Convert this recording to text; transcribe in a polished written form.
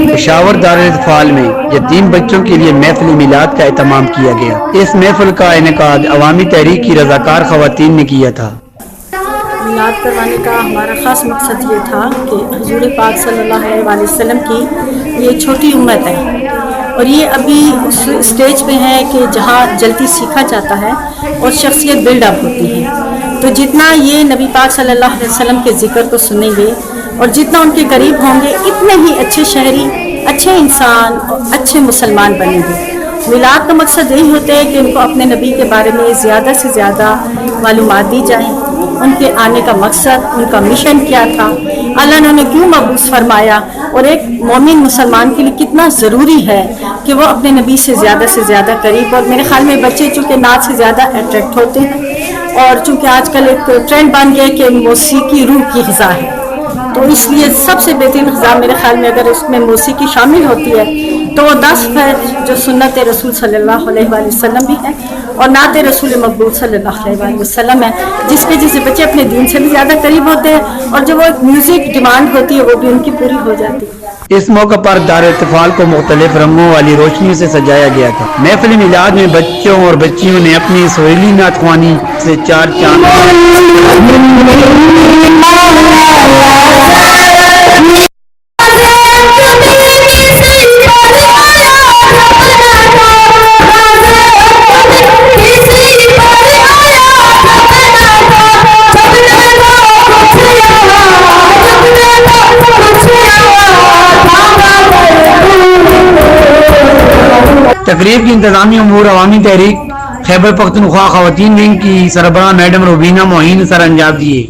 پشاور دارالفال میں یتیم بچوں کے لیے محفل میلاد کا اہتمام کیا گیا۔ اس محفل کا انعقاد عوامی تحریک کی رضاکار خواتین نے کیا تھا۔ میلاد کروانے کا ہمارا خاص مقصد یہ تھا کہ حضور پاک صلی اللہ علیہ وسلم کی یہ چھوٹی امت ہے اور یہ ابھی اس اسٹیج پہ ہے کہ جہاں جلدی سیکھا جاتا ہے اور شخصیت بلڈ اپ ہوتی ہے، تو جتنا یہ نبی پاک صلی اللہ علیہ وسلم کے ذکر کو سنیں گے اور جتنا ان کے قریب ہوں گے اتنے ہی اچھے شہری، اچھے انسان اور اچھے مسلمان بنیں گے۔ میلاد کا مقصد یہی ہوتا ہے کہ ان کو اپنے نبی کے بارے میں زیادہ سے زیادہ معلومات دی جائیں، ان کے آنے کا مقصد، ان کا مشن کیا تھا، اللہ نے انہیں کیوں مبعوث فرمایا، اور ایک مومن مسلمان کے لیے کتنا ضروری ہے کہ وہ اپنے نبی سے زیادہ قریب۔ اور میرے خیال میں بچے چونکہ نعت سے زیادہ اٹریکٹ ہوتے ہیں اور چونکہ آج کل ایک ٹرینڈ بن گیا کہ موسیقی روح کی غذا ہے، تو اس لیے سب سے بہترین غذا میرے خیال میں اگر اس میں موسیقی شامل ہوتی ہے تو وہ 10 جو سنت رسول صلی اللہ علیہ وآلہ وسلم بھی ہے اور نعت رسول مقبول صلی اللہ علیہ وآلہ وسلم ہے، جس کے جیسے بچے اپنے دین سے بھی زیادہ قریب ہوتے ہیں اور جو وہ ایک میوزک ڈیمانڈ ہوتی ہے وہ بھی ان کی پوری ہو جاتی ہے۔ اس موقع پر دارالفال کو مختلف رنگوں والی روشنیوں سے سجایا گیا تھا۔ محفل میلاد میں بچوں اور بچیوں نے اپنی سریلی نعت خوانی سے چار چاند تقریب کی انتظامی امور عوامی تحریک خیبر پختونخوا خواتین ونگ کی سربراہ میڈم روبینہ معین سر انجام دیے۔